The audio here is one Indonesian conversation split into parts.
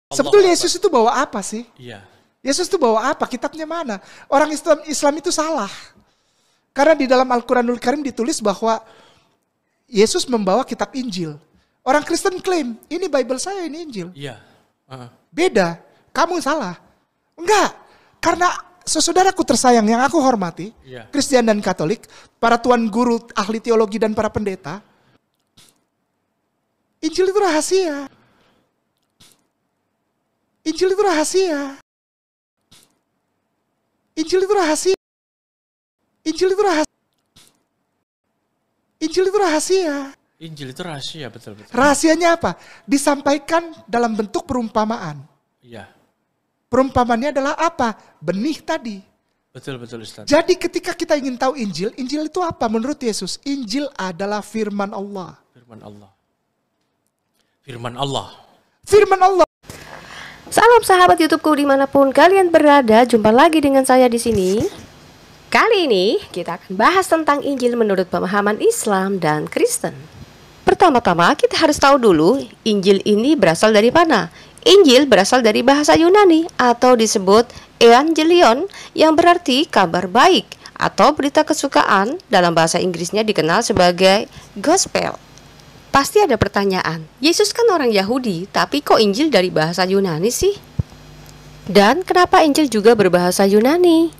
Sebetulnya Yesus itu bawa apa sih? Iya. Yesus itu bawa apa? Kitabnya mana? Orang Islam itu salah. Karena di dalam Al-Quranul Karim ditulis bahwa Yesus membawa kitab Injil. Orang Kristen klaim, ini Bible saya, ini Injil. Iya. Beda, kamu salah. Enggak, karena saudaraku tersayang yang aku hormati, Kristen dan Katolik, para tuan guru, ahli teologi dan para pendeta, Injil itu rahasia. Injil itu rahasia. Injil itu rahasia. Injil itu rahasia. Injil itu rahasia. Injil itu rahasia, betul. Rahasianya apa? Disampaikan dalam bentuk perumpamaan. Iya. Perumpamannya adalah apa? Benih tadi. Betul Ustaz. Jadi ketika kita ingin tahu Injil, Injil itu apa menurut Yesus? Injil adalah firman Allah. Firman Allah. Firman Allah. Firman Allah. Salam sahabat YouTubeku dimanapun kalian berada, jumpa lagi dengan saya di sini. Kali ini kita akan bahas tentang Injil menurut pemahaman Islam dan Kristen. Pertama-tama kita harus tahu dulu Injil ini berasal dari mana. Injil berasal dari bahasa Yunani atau disebut Evangelion yang berarti kabar baik atau berita kesukaan. Dalam bahasa Inggrisnya dikenal sebagai Gospel. Pasti ada pertanyaan, Yesus kan orang Yahudi, tapi kok Injil dari bahasa Yunani sih? Dan kenapa Injil juga berbahasa Yunani?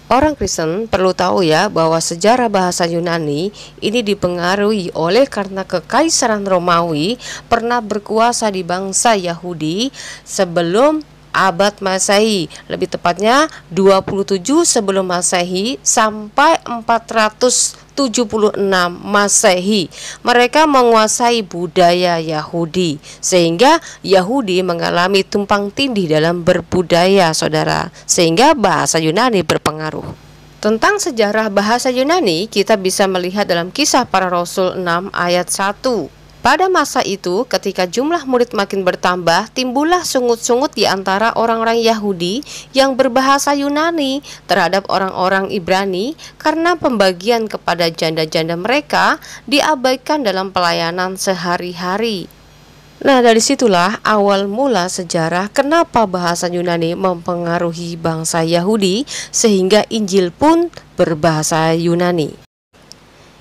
Orang Kristen perlu tahu ya bahwa sejarah bahasa Yunani ini dipengaruhi oleh karena Kekaisaran Romawi pernah berkuasa di bangsa Yahudi sebelum abad Masehi, lebih tepatnya 27 sebelum Masehi sampai 476 Masehi. Mereka menguasai budaya Yahudi sehingga Yahudi mengalami tumpang tindih dalam berbudaya, saudara, sehingga bahasa Yunani berpengaruh. Tentang sejarah bahasa Yunani kita bisa melihat dalam Kisah Para Rasul 6 ayat 1. Pada masa itu, ketika jumlah murid makin bertambah, timbullah sungut-sungut di antara orang-orang Yahudi yang berbahasa Yunani terhadap orang-orang Ibrani karena pembagian kepada janda-janda mereka diabaikan dalam pelayanan sehari-hari. Nah, dari situlah awal mula sejarah kenapa bahasa Yunani mempengaruhi bangsa Yahudi sehingga Injil pun berbahasa Yunani.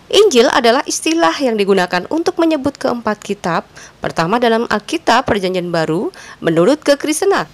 Injil adalah istilah yang digunakan untuk menyebut keempat kitab. Pertama dalam Alkitab Perjanjian Baru menurut kekristenan.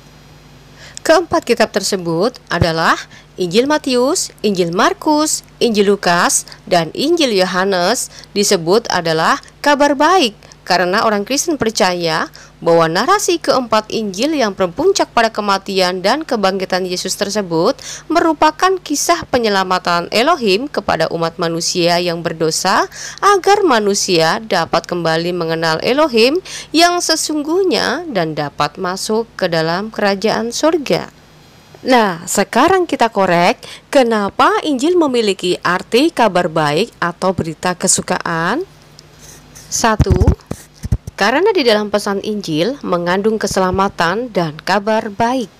Keempat kitab tersebut adalah Injil Matius, Injil Markus, Injil Lukas, dan Injil Yohanes. Disebut adalah kabar baik karena orang Kristen percaya bahwa narasi keempat Injil yang berpuncak pada kematian dan kebangkitan Yesus tersebut merupakan kisah penyelamatan Elohim kepada umat manusia yang berdosa agar manusia dapat kembali mengenal Elohim yang sesungguhnya dan dapat masuk ke dalam kerajaan surga. Nah, sekarang kita korek kenapa Injil memiliki arti kabar baik atau berita kesukaan. 1. Karena di dalam pesan Injil mengandung keselamatan dan kabar baik.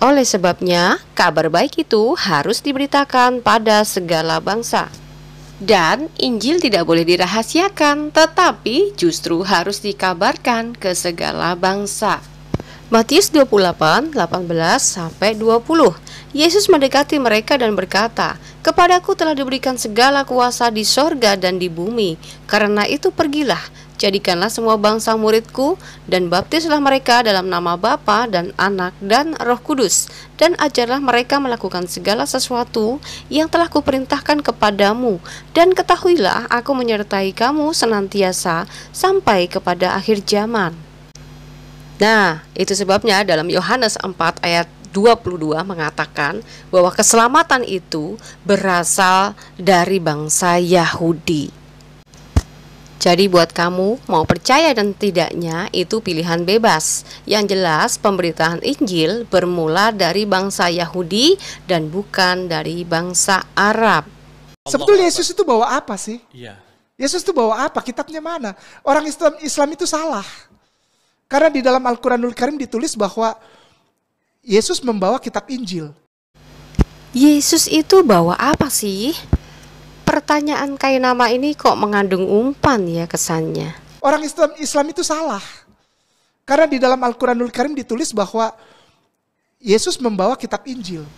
Oleh sebabnya, kabar baik itu harus diberitakan pada segala bangsa. Dan Injil tidak boleh dirahasiakan, tetapi justru harus dikabarkan ke segala bangsa. Matius 28, 18-20. Yesus mendekati mereka dan berkata, "Kepadaku telah diberikan segala kuasa di sorga dan di bumi. Karena itu pergilah, jadikanlah semua bangsa muridku, dan baptislah mereka dalam nama Bapa dan Anak dan Roh Kudus, dan ajarlah mereka melakukan segala sesuatu yang telah kuperintahkan kepadamu, dan ketahuilah aku menyertai kamu senantiasa sampai kepada akhir zaman." Nah, itu sebabnya dalam Yohanes 4 ayat 22 mengatakan bahwa keselamatan itu berasal dari bangsa Yahudi. Jadi buat kamu mau percaya dan tidaknya itu pilihan bebas. Yang jelas pemberitaan Injil bermula dari bangsa Yahudi dan bukan dari bangsa Arab. Sebetulnya Yesus itu bawa apa sih? Iya. Yesus itu bawa apa? Kitabnya mana? Orang Islam itu salah. Karena di dalam Al-Quranul Karim ditulis bahwa Yesus membawa kitab Injil. Yesus itu bawa apa sih? Pertanyaan kayak nama ini kok mengandung umpan ya kesannya. Orang Islam itu salah. Karena di dalam Al-Quranul Karim ditulis bahwa Yesus membawa kitab Injil.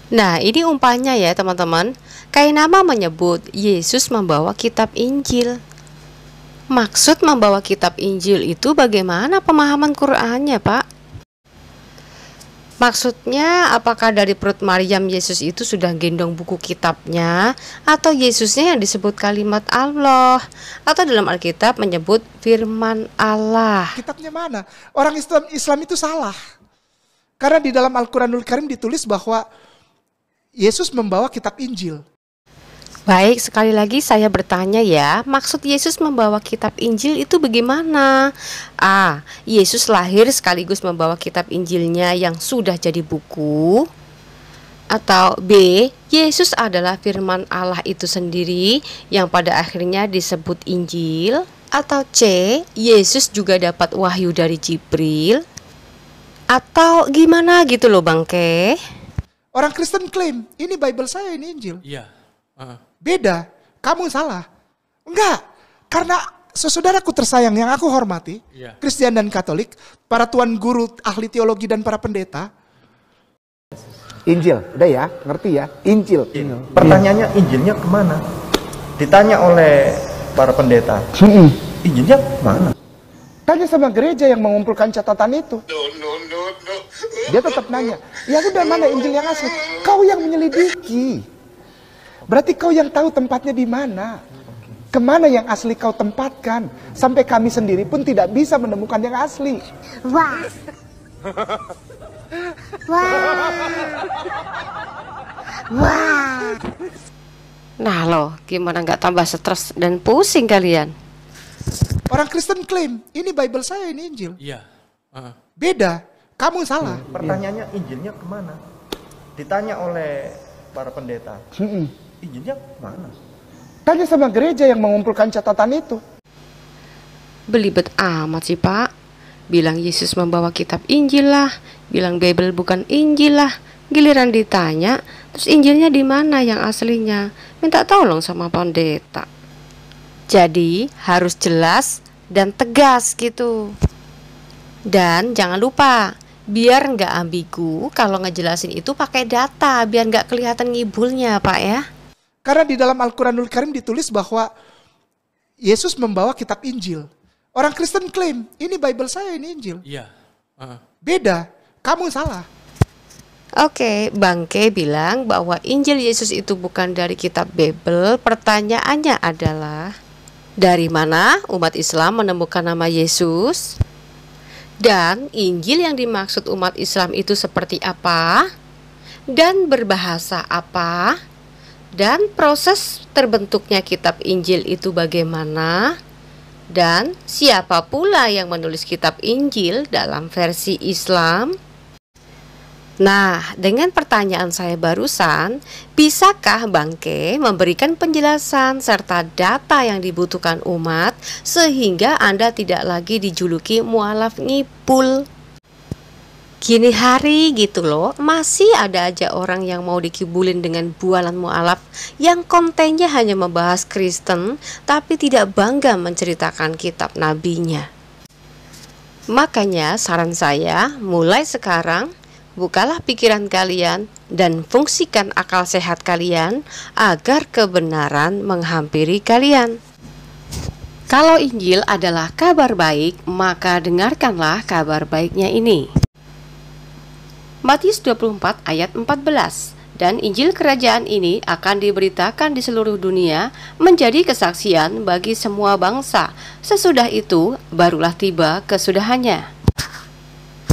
Nah, ini umpannya ya teman-teman. Kayak nama menyebut, Yesus membawa kitab Injil. Maksud membawa kitab Injil itu bagaimana pemahaman Qur'annya, Pak? Maksudnya apakah dari perut Maryam Yesus itu sudah gendong buku kitabnya, atau Yesusnya yang disebut kalimat Allah, atau dalam Alkitab menyebut firman Allah? Kitabnya mana? Orang Islam itu salah. Karena di dalam Al-Quranul Karim ditulis bahwa Yesus membawa kitab Injil. Baik, sekali lagi saya bertanya ya, maksud Yesus membawa kitab Injil itu bagaimana? A. Yesus lahir sekaligus membawa kitab Injilnya yang sudah jadi buku. Atau B. Yesus adalah firman Allah itu sendiri yang pada akhirnya disebut Injil. Atau C. Yesus juga dapat wahyu dari Jibril. Atau gimana gitu loh Bang Ke? Orang Kristen klaim, ini Bible saya, ini Injil. Iya. Beda, kamu salah. Enggak, karena saudaraku tersayang yang aku hormati, Iya. Kristen dan Katolik, para tuan guru, ahli teologi dan para pendeta. Injil, udah ya, ngerti ya? Injil. Pertanyaannya Injilnya kemana? Ditanya oleh para pendeta. Injilnya kemana? Tanya sama gereja yang mengumpulkan catatan itu. Dia tetap nanya, ya udah mana Injil yang asli? Kau yang menyelidiki. Berarti kau yang tahu tempatnya di mana. Kemana yang asli kau tempatkan. Sampai kami sendiri pun tidak bisa menemukan yang asli. Wah. Wah. Wah. Nah loh, gimana nggak tambah stres dan pusing kalian? Orang Kristen klaim, ini Bible saya, ini Injil. Iya. Beda, kamu salah. Pertanyaannya Injilnya kemana? Ditanya oleh para pendeta. Injilnya kemana? Tanya sama gereja yang mengumpulkan catatan itu. Belibet amat sih Pak. Bilang Yesus membawa kitab Injil lah, bilang Bible bukan Injil lah. Giliran ditanya, terus Injilnya di mana yang aslinya? Minta tolong sama pendeta. Jadi harus jelas dan tegas gitu. Dan jangan lupa, biar nggak ambigu, kalau ngejelasin itu pakai data, biar nggak kelihatan ngibulnya Pak ya. Karena di dalam Al-Quranul Karim ditulis bahwa Yesus membawa kitab Injil. Orang Kristen klaim, ini Bible saya, ini Injil. Iya. Beda, kamu salah. Oke, Bang Ke bilang bahwa Injil Yesus itu bukan dari kitab Bible. Pertanyaannya adalah, dari mana umat Islam menemukan nama Yesus? Dan Injil yang dimaksud umat Islam itu seperti apa? Dan berbahasa apa? Dan proses terbentuknya kitab Injil itu bagaimana? Dan siapa pula yang menulis kitab Injil dalam versi Islam? Nah, dengan pertanyaan saya barusan, bisakah Bang Ke memberikan penjelasan serta data yang dibutuhkan umat sehingga Anda tidak lagi dijuluki mualaf ngipul? Gini hari gitu loh, masih ada aja orang yang mau dikibulin dengan bualan mualaf yang kontennya hanya membahas Kristen tapi tidak bangga menceritakan kitab nabinya. Makanya saran saya, mulai sekarang bukalah pikiran kalian dan fungsikan akal sehat kalian agar kebenaran menghampiri kalian. Kalau Injil adalah kabar baik, maka dengarkanlah kabar baiknya ini. Matius 24 ayat 14. Dan Injil kerajaan ini akan diberitakan di seluruh dunia menjadi kesaksian bagi semua bangsa. Sesudah itu barulah tiba kesudahannya.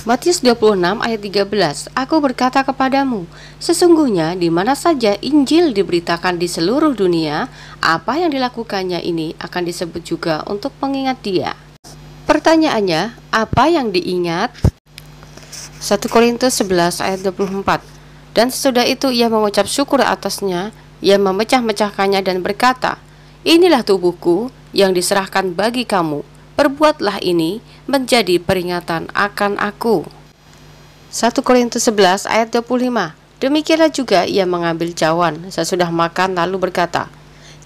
Matius 26 ayat 13. Aku berkata kepadamu, sesungguhnya di mana saja Injil diberitakan di seluruh dunia, apa yang dilakukannya ini akan disebut juga untuk mengingat dia. Pertanyaannya, apa yang diingat? 1 Korintus 11 ayat 24. Dan sesudah itu ia mengucap syukur atasnya, ia memecah-mecahkannya dan berkata, inilah tubuhku yang diserahkan bagi kamu. Perbuatlah ini menjadi peringatan akan aku. 1 Korintus 11 ayat 25. Demikianlah juga ia mengambil cawan sesudah makan lalu berkata,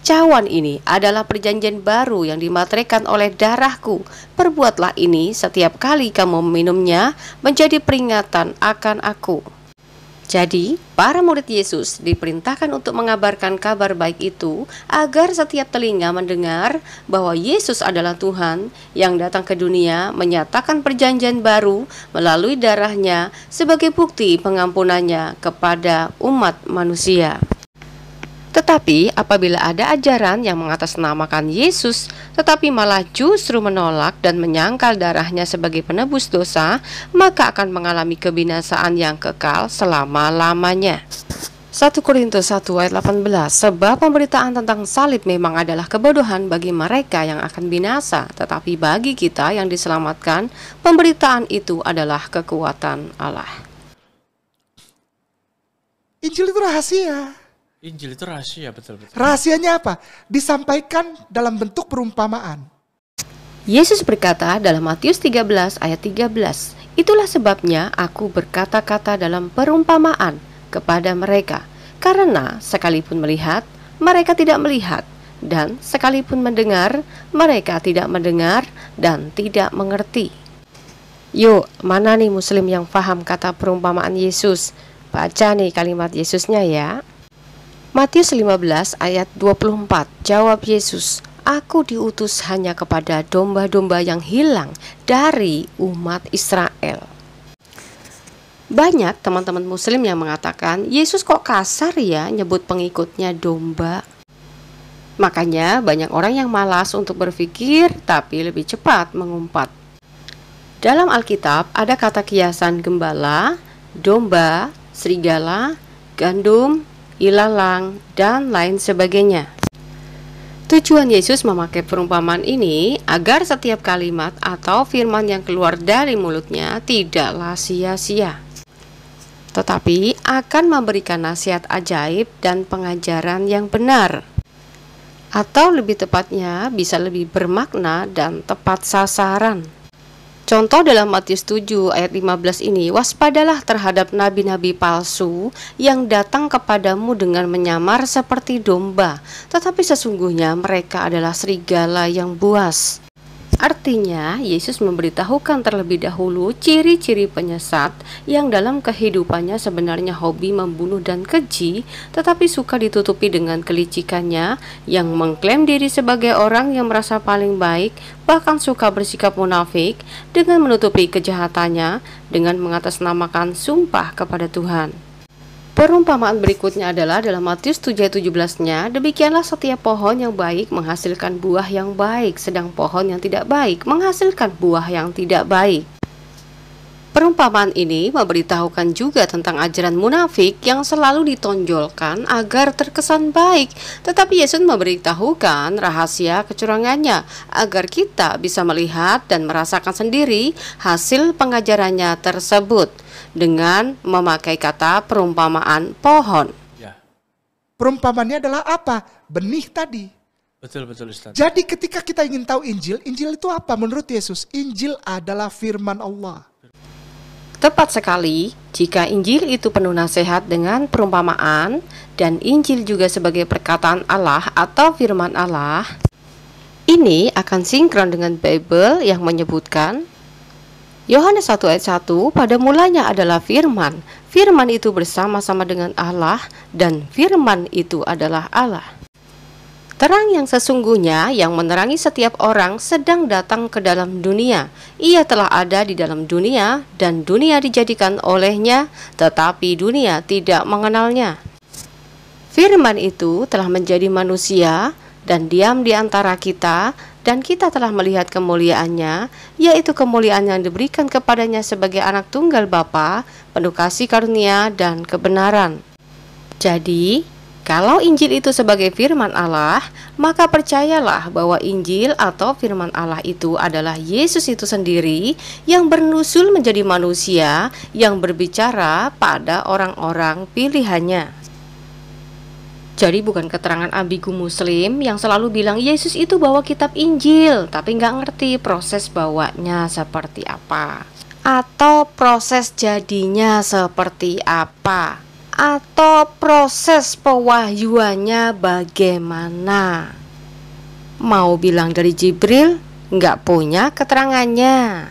Cawan ini adalah perjanjian baru yang dimateraikan oleh darahku. Perbuatlah ini setiap kali kamu meminumnya menjadi peringatan akan aku. Jadi, para murid Yesus diperintahkan untuk mengabarkan kabar baik itu agar setiap telinga mendengar bahwa Yesus adalah Tuhan yang datang ke dunia menyatakan perjanjian baru melalui darahnya sebagai bukti pengampunannya kepada umat manusia. Tetapi apabila ada ajaran yang mengatasnamakan Yesus tetapi malah justru menolak dan menyangkal darahnya sebagai penebus dosa, maka akan mengalami kebinasaan yang kekal selama-lamanya. 1 Korintus 1 ayat 18. Sebab pemberitaan tentang salib memang adalah kebodohan bagi mereka yang akan binasa, tetapi bagi kita yang diselamatkan, pemberitaan itu adalah kekuatan Allah. Injil itu rahasia. Injil itu rahasia, betul-betul. Rahasianya apa? Disampaikan dalam bentuk perumpamaan. Yesus berkata dalam Matius 13 ayat 13, itulah sebabnya aku berkata-kata dalam perumpamaan kepada mereka, karena sekalipun melihat, mereka tidak melihat, dan sekalipun mendengar, mereka tidak mendengar dan tidak mengerti. Yuk, mana nih muslim yang paham kata perumpamaan Yesus? Baca nih kalimat Yesusnya ya. Matius 15 ayat 24, jawab Yesus, aku diutus hanya kepada domba-domba yang hilang dari umat Israel. Banyak teman-teman muslim yang mengatakan, Yesus kok kasar ya nyebut pengikutnya domba. Makanya banyak orang yang malas untuk berpikir tapi lebih cepat mengumpat. Dalam Alkitab ada kata kiasan gembala, domba, serigala, gandum, ilalang, dan lain sebagainya. Tujuan Yesus memakai perumpamaan ini agar setiap kalimat atau firman yang keluar dari mulutnya tidaklah sia-sia, tetapi akan memberikan nasihat ajaib dan pengajaran yang benar, atau lebih tepatnya bisa lebih bermakna dan tepat sasaran. Contoh dalam Matius 7 ayat 15 ini, waspadalah terhadap nabi-nabi palsu yang datang kepadamu dengan menyamar seperti domba, tetapi sesungguhnya mereka adalah serigala yang buas. Artinya, Yesus memberitahukan terlebih dahulu ciri-ciri penyesat yang dalam kehidupannya sebenarnya hobi membunuh dan keji, tetapi suka ditutupi dengan kelicikannya yang mengklaim diri sebagai orang yang merasa paling baik, bahkan suka bersikap munafik dengan menutupi kejahatannya dengan mengatasnamakan sumpah kepada Tuhan. Perumpamaan berikutnya adalah dalam Matius 7 ayat 17-nya, demikianlah setiap pohon yang baik menghasilkan buah yang baik, sedang pohon yang tidak baik menghasilkan buah yang tidak baik. Perumpamaan ini memberitahukan juga tentang ajaran munafik yang selalu ditonjolkan agar terkesan baik, tetapi Yesus memberitahukan rahasia kecurangannya agar kita bisa melihat dan merasakan sendiri hasil pengajarannya tersebut dengan memakai kata perumpamaan pohon. Ya, Perumpamannya adalah apa? Benih tadi. betul-betul Ustaz. Jadi ketika kita ingin tahu Injil, Injil itu apa menurut Yesus? Injil adalah firman Allah. Tepat sekali, jika Injil itu penuh nasihat dengan perumpamaan dan Injil juga sebagai perkataan Allah atau firman Allah, ini akan sinkron dengan Bible yang menyebutkan Yohanes 1 ayat 1, pada mulanya adalah firman, firman itu bersama-sama dengan Allah dan firman itu adalah Allah. Terang yang sesungguhnya yang menerangi setiap orang sedang datang ke dalam dunia. Ia telah ada di dalam dunia dan dunia dijadikan olehnya, tetapi dunia tidak mengenalnya. Firman itu telah menjadi manusia dan diam di antara kita, dan kita telah melihat kemuliaannya, yaitu kemuliaan yang diberikan kepadanya sebagai anak tunggal Bapa, penuh kasih karunia dan kebenaran. Jadi, kalau Injil itu sebagai firman Allah, maka percayalah bahwa Injil atau firman Allah itu adalah Yesus itu sendiri yang bernusul menjadi manusia yang berbicara pada orang-orang pilihannya. Jadi bukan keterangan ambigu muslim yang selalu bilang Yesus itu bawa kitab Injil, tapi nggak ngerti proses bawanya seperti apa, atau proses jadinya seperti apa, Atau proses pewahyuannya bagaimana? Mau bilang dari Jibril, nggak punya keterangannya.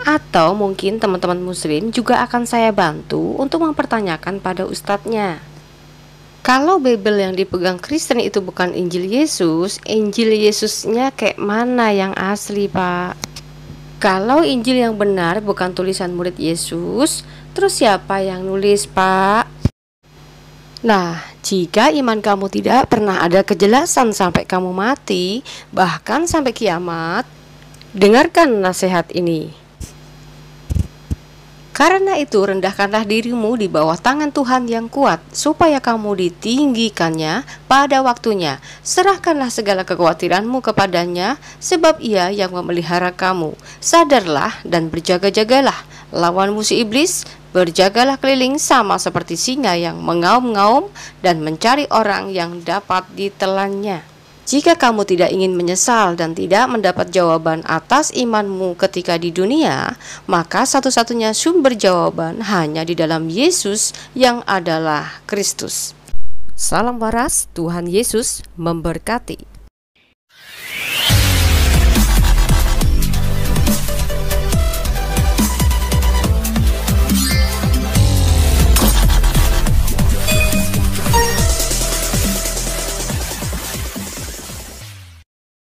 Atau mungkin teman-teman muslim juga akan saya bantu untuk mempertanyakan pada ustadznya. Kalau Bible yang dipegang Kristen itu bukan Injil Yesus, Injil Yesusnya kayak mana yang asli, Pak? Kalau Injil yang benar bukan tulisan murid Yesus, terus siapa yang nulis, Pak? Nah, jika iman kamu tidak pernah ada kejelasan sampai kamu mati, bahkan sampai kiamat, dengarkan nasihat ini. Karena itu rendahkanlah dirimu di bawah tangan Tuhan yang kuat, supaya kamu ditinggikannya pada waktunya. Serahkanlah segala kekhawatiranmu kepadanya, sebab Ia yang memelihara kamu. Sadarlah dan berjaga-jagalah, lawan musuh iblis, berjagalah keliling sama seperti singa yang mengaum-ngaum dan mencari orang yang dapat ditelannya. Jika kamu tidak ingin menyesal dan tidak mendapat jawaban atas imanmu ketika di dunia, maka satu-satunya sumber jawaban hanya di dalam Yesus yang adalah Kristus. Salam waras, Tuhan Yesus memberkati.